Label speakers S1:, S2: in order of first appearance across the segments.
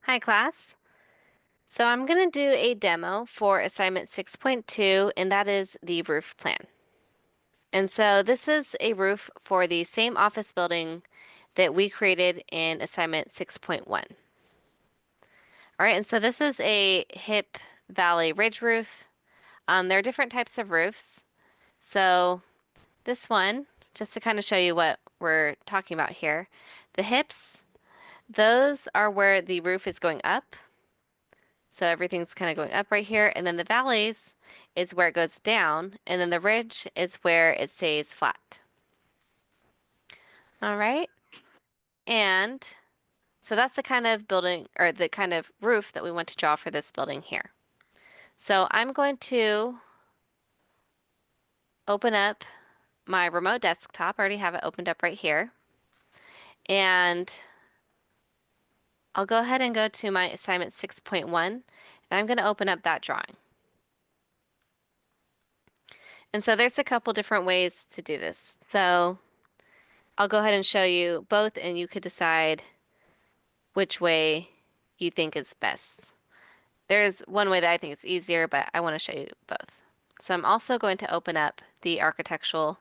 S1: Hi class. So I'm going to do a demo for assignment 6.2, and that is the roof plan. And so this is a roof for the same office building that we created in assignment 6.1. All right, and so this is a hip valley ridge roof. There are different types of roofs. So this one, just to kind of show you what we're talking about here, the hips, those are where the roof is going up. So everything's kind of going up right here. And then the valleys is where it goes down. And then the ridge is where it stays flat. All right. And so that's the kind of building or the kind of roof that we want to draw for this building here. So I'm going to open up my remote desktop. I already have it opened up right here. And I'll go ahead and go to my assignment 6.1, and I'm going to open up that drawing. And so there's a couple different ways to do this. So I'll go ahead and show you both, and you could decide which way you think is best. There's one way that I think is easier, but I want to show you both. So I'm also going to open up the architectural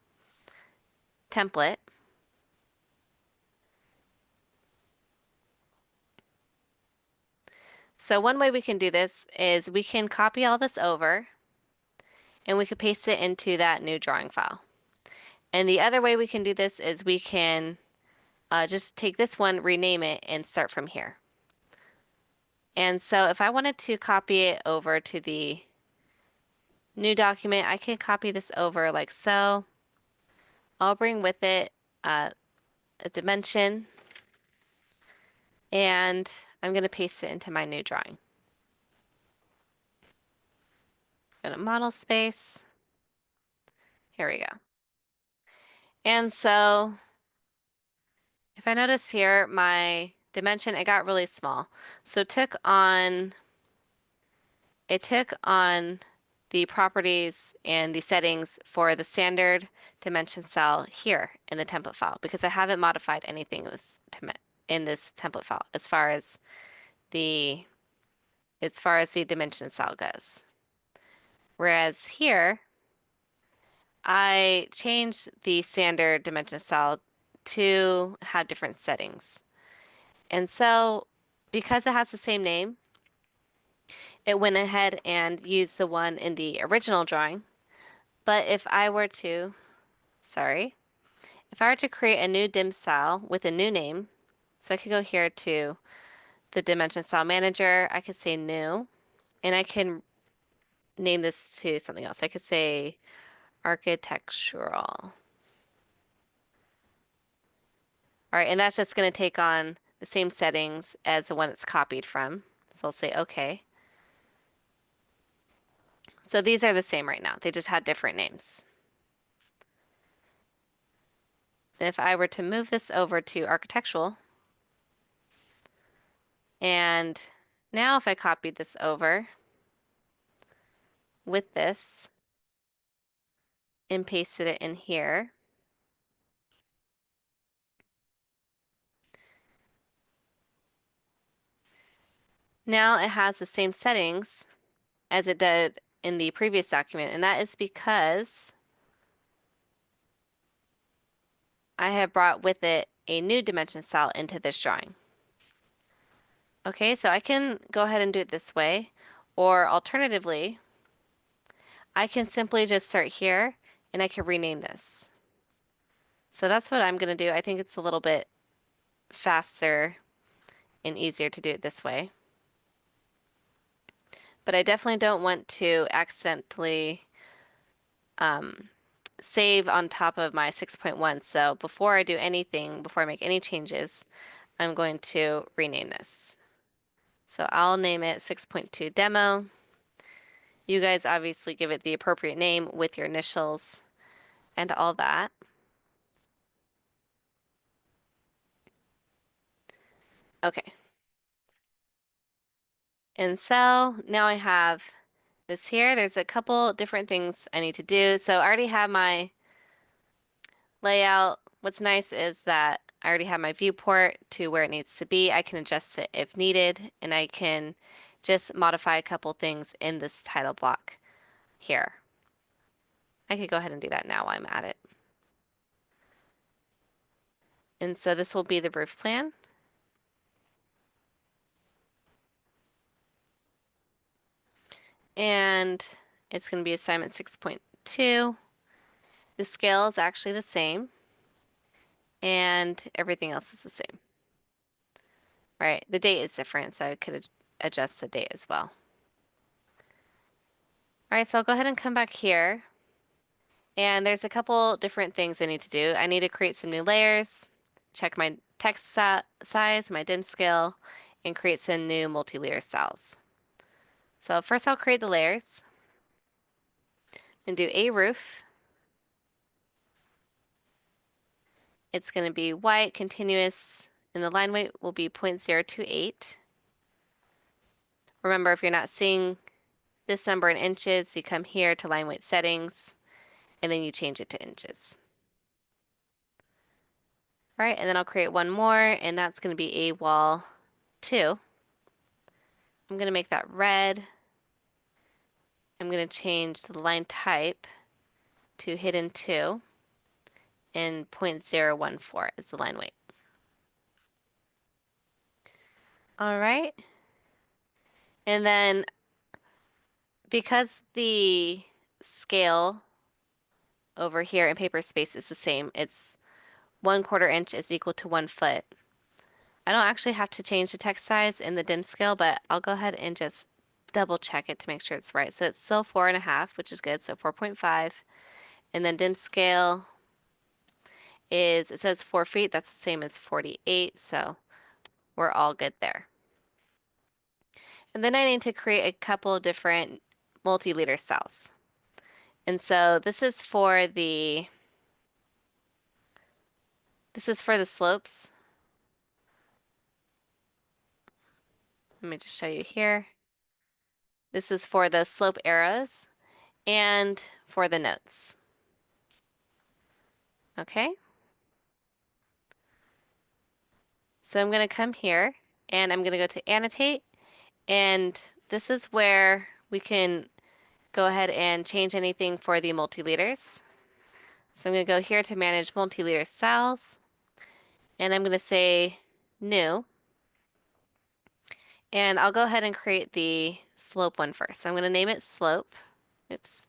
S1: template. So one way we can do this is we can copy all this over and we could paste it into that new drawing file. And the other way we can do this is we can just take this one, rename it, and start from here. And so if I wanted to copy it over to the new document, I can copy this over like so. I'll bring with it a dimension, and I'm going to paste it into my new drawing. Go to model space. Here we go. And so if I notice here, my dimension, it got really small. So it took on the properties and the settings for the standard dimension cell here in the template file because I haven't modified anything in this template file the as far as the dimension cell goes. Whereas here, I changed the standard dimension cell to have different settings. And so because it has the same name, it went ahead and used the one in the original drawing. But if I were to create a new dim cell with a new name, so I could go here to the dimension cell manager, I could say new, and I can name this to something else. I could say architectural. All right, and that's just going to take on the same settings as the one it's copied from. So I'll say OK. So these are the same right now. They just had different names. And if I were to move this over to architectural, and now if I copied this over with this and pasted it in here, now it has the same settings as it did in the previous document, and that is because I have brought with it a new dimension cell into this drawing. Okay, so I can go ahead and do it this way, or alternatively, I can simply just start here and I can rename this. So that's what I'm going to do. I think it's a little bit faster and easier to do it this way. But I definitely don't want to accidentally save on top of my 6.1. So before I do anything, before I make any changes, I'm going to rename this. So I'll name it 6.2 demo. You guys obviously give it the appropriate name with your initials and all that. Okay. And so now I have this here. There's a couple different things I need to do. So I already have my layout. What's nice is that I already have my viewport to where it needs to be. I can adjust it if needed, and I can just modify a couple things in this title block here. I could go ahead and do that now while I'm at it. And so this will be the roof plan. And it's going to be assignment 6.2. The scale is actually the same, and everything else is the same. Right, the date is different, so I could adjust the date as well. All right, so I'll go ahead and come back here. And there's a couple different things I need to do. I need to create some new layers, check my text size, my dim scale, and create some new multi-layer styles. So first I'll create the layers and do a roof. It's going to be white, continuous, and the line weight will be 0.028. Remember, if you're not seeing this number in inches, you come here to line weight settings, and then you change it to inches. All right, and then I'll create one more, and that's going to be a wall 2. I'm going to make that red. I'm going to change the line type to hidden 2, and 0.014 is the line weight. All right. And then because the scale over here in paper space is the same, it's 1/4 inch is equal to 1 foot. I don't actually have to change the text size in the dim scale, but I'll go ahead and just double check it to make sure it's right. So it's still 4.5, which is good. So 4.5. And then dim scale is, it says 4 feet. That's the same as 48. So we're all good there. And then I need to create a couple different multi-liter cells. And so this is for the slopes. Let me just show you here. This is for the slope arrows and for the notes. Okay. So I'm going to come here and I'm going to go to annotate, and this is where we can go ahead and change anything for the multi-liters. So I'm going to go here to manage multi-liter cells, and I'm going to say new, and I'll go ahead and create the slope one first. So I'm going to name it slope. Oops.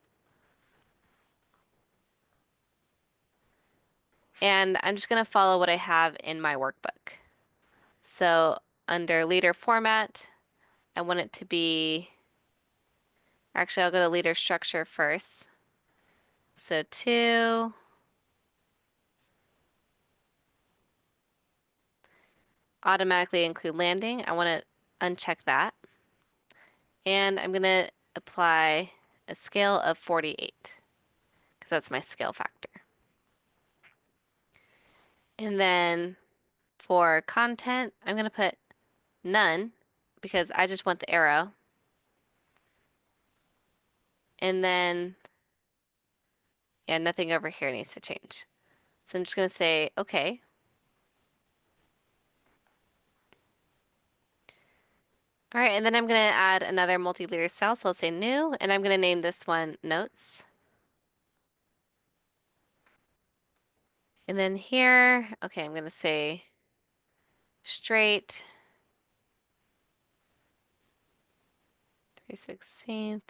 S1: And I'm just going to follow what I have in my workbook. So under leader format, I want it to be, actually I'll go to leader structure first. So 2, automatically include landing. I want to uncheck that. And I'm going to apply a scale of 48 because that's my scale factor. And then for content, I'm going to put none because I just want the arrow. And then, yeah, nothing over here needs to change. So I'm just going to say, okay. All right, and then I'm going to add another multi-layer cell. So I'll say new, and I'm going to name this one notes. And then here, okay, I'm going to say straight 3/16.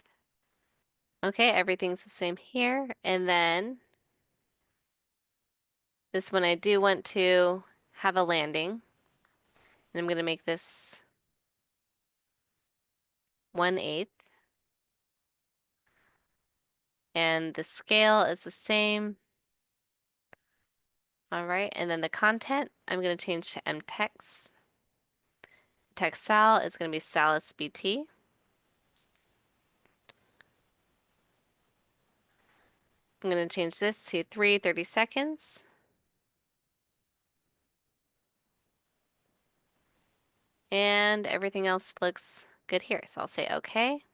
S1: Okay, everything's the same here. And then this one I do want to have a landing. And I'm going to make this 1/8. And the scale is the same. All right, and then the content, I'm going to change to mtext. Text style is going to be stylus BT. I'm going to change this to 3:30 seconds. And everything else looks good here. So I'll say okay.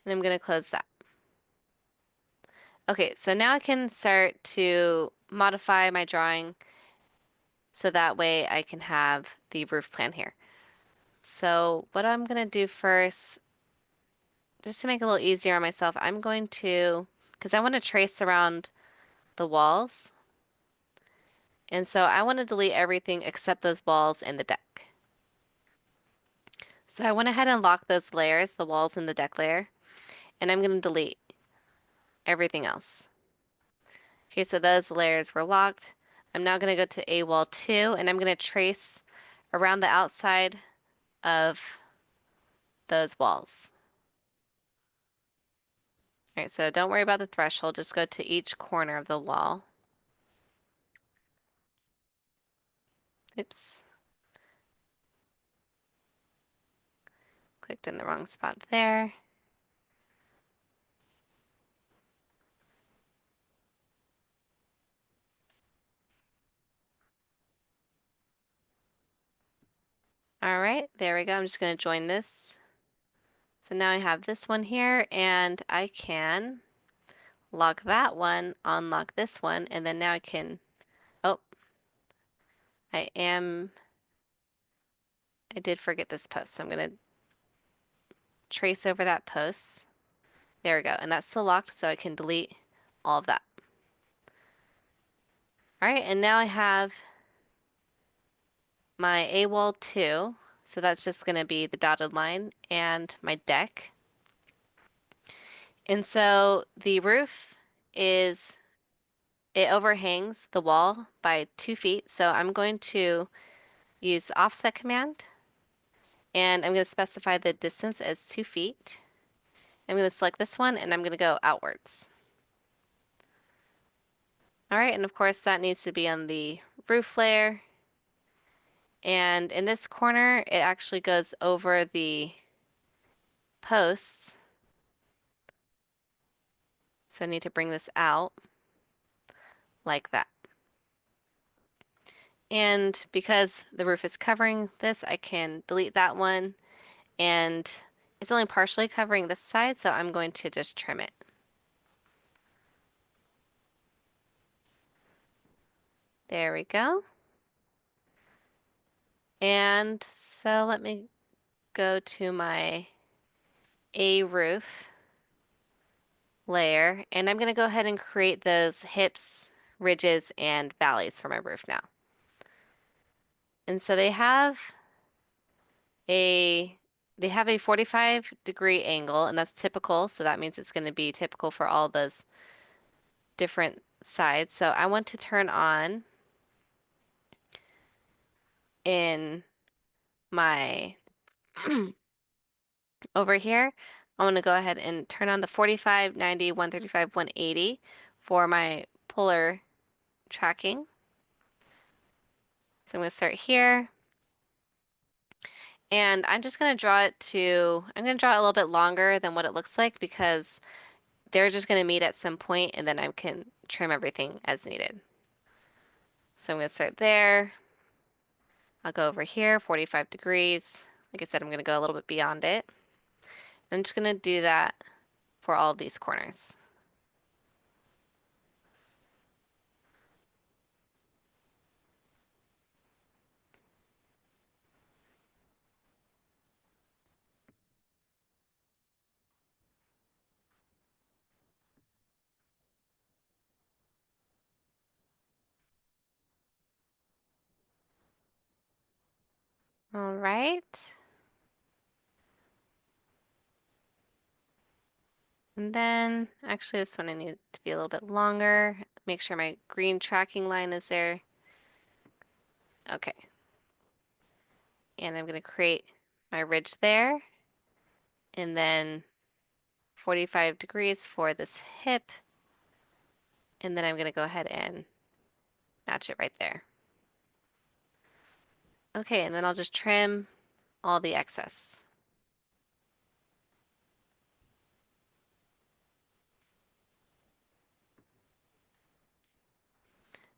S1: And I'm going to close that. Okay, so now I can start to modify my drawing. so that way I can have the roof plan here. So what I'm going to do first, just to make it a little easier on myself, I'm going to, because I want to trace around the walls, and so I want to delete everything except those walls and the deck. So I went ahead and locked those layers, the walls and the deck layer, and I'm going to delete everything else. Okay, so those layers were locked. I'm now going to go to a wall 2, and I'm going to trace around the outside of those walls. All right, so don't worry about the threshold, just go to each corner of the wall. Oops. Clicked in the wrong spot there. All right, there we go. I'm just going to join this. So now I have this one here, and I can lock that one, unlock this one, and then now I can, oh, I did forget this post, so I'm going to trace over that post. There we go, and that's still locked, so I can delete all of that. All right, and now I have my A wall 2, so that's just going to be the dotted line, and my deck. And so the roof is, it overhangs the wall by 2 feet, so I'm going to use the offset command, and I'm going to specify the distance as 2 feet. I'm going to select this one, and I'm going to go outwards. All right, and of course that needs to be on the roof layer. And in this corner, it actually goes over the posts. So I need to bring this out like that. And because the roof is covering this, I can delete that one. And it's only partially covering this side, so I'm going to just trim it. There we go. And so let me go to my A roof layer, and I'm going to go ahead and create those hips, ridges, and valleys for my roof now. And so a they have a 45-degree angle, and that's typical, so that means it's going to be typical for all those different sides. So I want to turn on in my over here, I want to go ahead and turn on the 45, 90, 135, 180 for my polar tracking. So I'm going to start here. And I'm just going to draw it to, I'm going to draw it a little bit longer than what it looks like because they're just going to meet at some point and then I can trim everything as needed. So I'm going to start there. I'll go over here, 45 degrees. Like I said, I'm going to go a little bit beyond it. I'm just going to do that for all of these corners. All right. And then, actually this one I need to be a little bit longer. Make sure my green tracking line is there. Okay. And I'm going to create my ridge there. And then 45 degrees for this hip. And then I'm going to go ahead and match it right there. Okay, and then I'll just trim all the excess.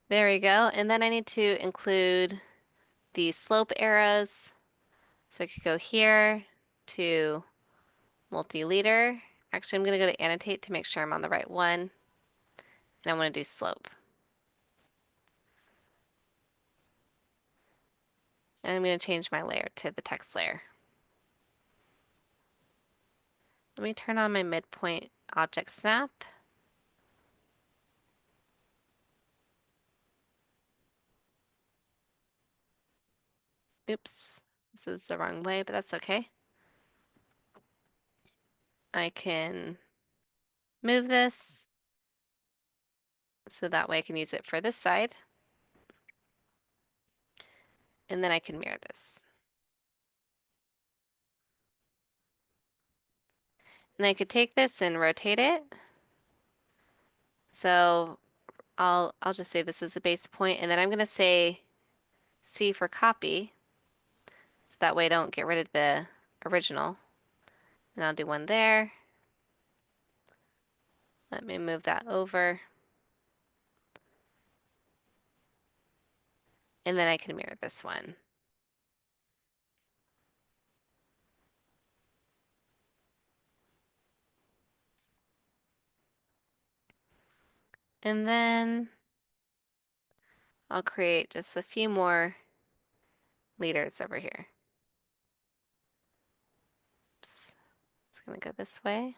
S1: There we go. And then I need to include the slope arrows. So I could go here to multi-leader. Actually, I'm going to go to annotate to make sure I'm on the right one. And I want to do slope. And I'm going to change my layer to the text layer. Let me turn on my midpoint object snap. Oops, this is the wrong way, but that's okay. I can move this so that way I can use it for this side. And then I can mirror this. And I could take this and rotate it. So I'll just say this is the base point, and then I'm going to say C for copy. So that way I don't get rid of the original. And I'll do one there. Let me move that over. And then I can mirror this one. And then I'll create just a few more leaders over here. Oops. It's going to go this way.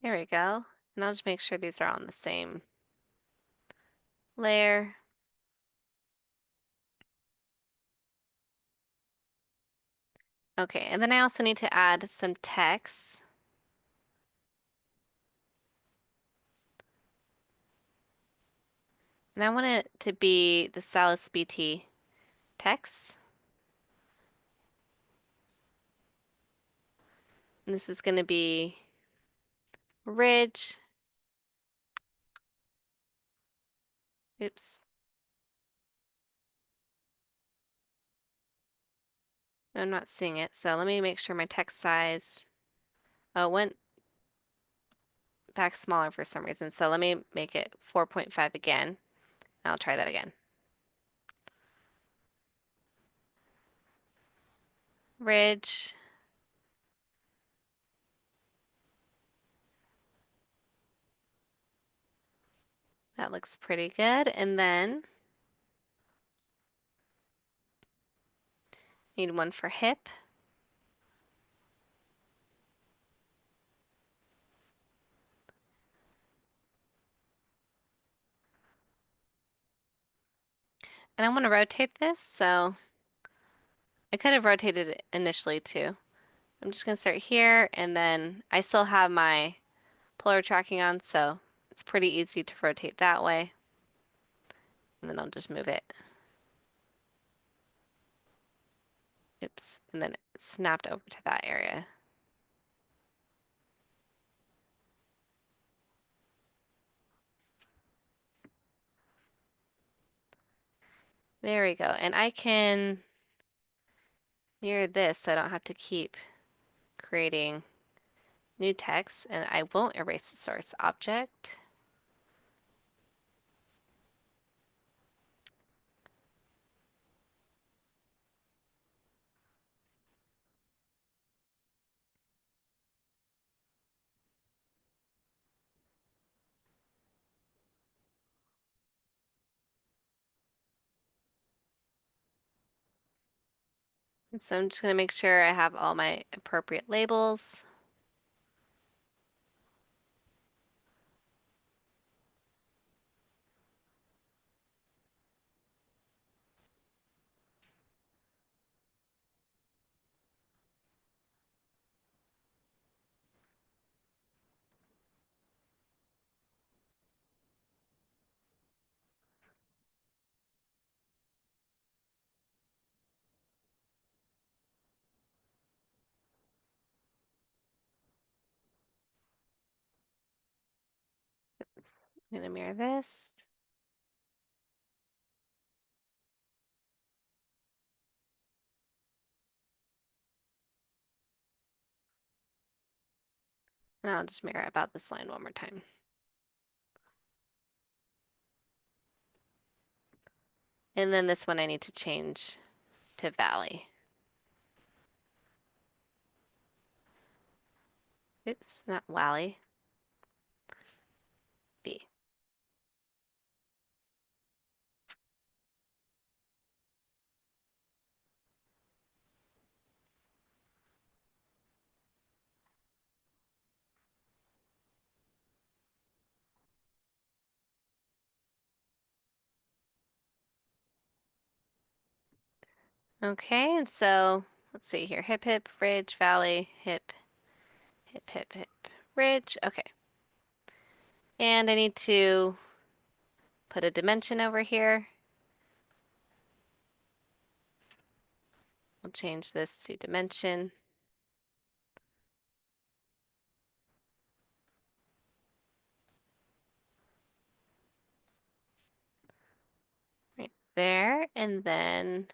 S1: There we go. And I'll just make sure these are on the same layer. Okay, and then I also need to add some text. And I want it to be the stylus BT text. And this is going to be ridge. Oops. I'm not seeing it, so let me make sure my text size went back smaller for some reason. So let me make it 4.5 again. I'll try that again. Ridge. That looks pretty good. And then need one for hip. And I want to rotate this, so I could have rotated it initially too. I'm just going to start here, and then I still have my polar tracking on, so it's pretty easy to rotate that way. And then I'll just move it. Oops, and then it snapped over to that area. There we go. And I can mirror this so I don't have to keep creating new text, and I won't erase the source object. And so I'm just going to make sure I have all my appropriate labels. I'm going to mirror this. And I'll just mirror about this line one more time. And then this one I need to change to valley. Oops, not valley. B. Okay, and so let's see here. Hip, hip, ridge, valley, hip, hip, hip, hip, ridge. Okay. And I need to put a dimension over here. I'll change this to dimension. Right there. And then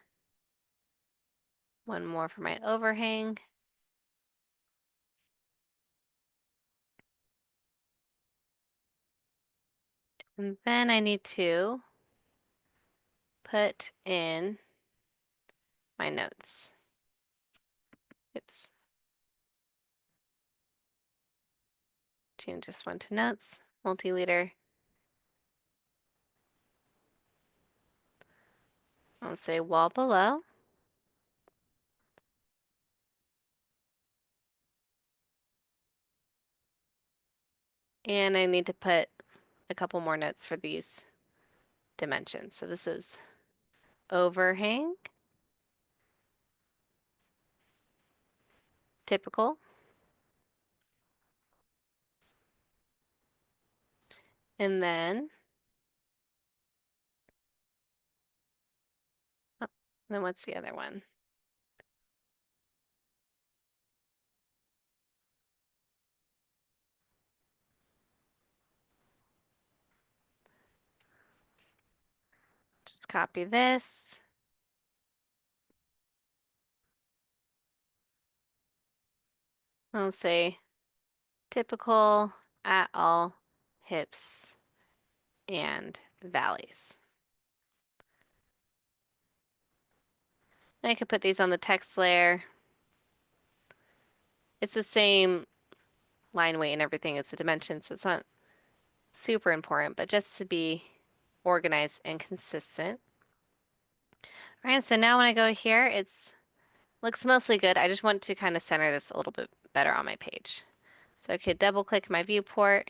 S1: one more for my overhang. And then I need to put in my notes. Oops. Change this one to notes, multi-liter. I'll say wall below. And I need to put a couple more notes for these dimensions. So this is overhang, typical, and oh, then what's the other one? Just copy this. I'll say typical at all hips and valleys. And I could put these on the text layer. It's the same line weight and everything. It's a dimension, so it's not super important, but just to be organized and consistent. All right, so now when I go here, it's looks mostly good. I just want to kind of center this a little bit better on my page. So I could double click my viewport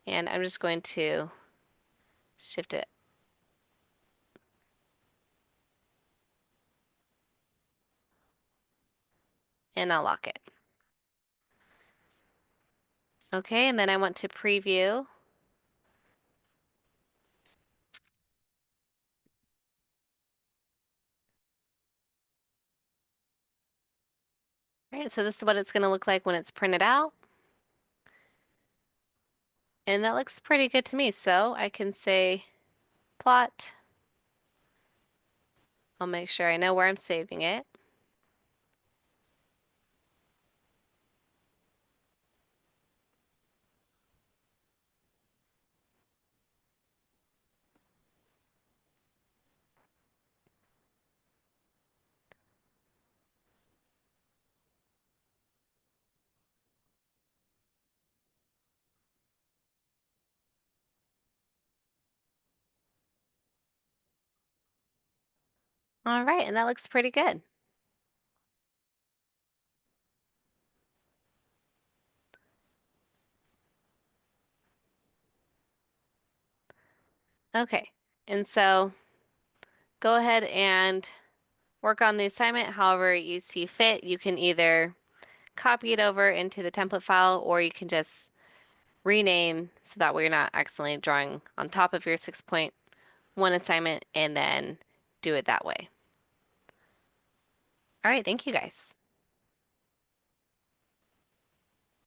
S1: and I'm just going to shift it and I'll lock it. Okay, and then I want to preview. All right, so this is what it's going to look like when it's printed out. And that looks pretty good to me. So I can say plot. I'll make sure I know where I'm saving it. All right, and that looks pretty good. Okay, and so go ahead and work on the assignment however you see fit. You can either copy it over into the template file or you can just rename so that way you're not accidentally drawing on top of your 6.1 assignment and then do it that way. All right, thank you guys.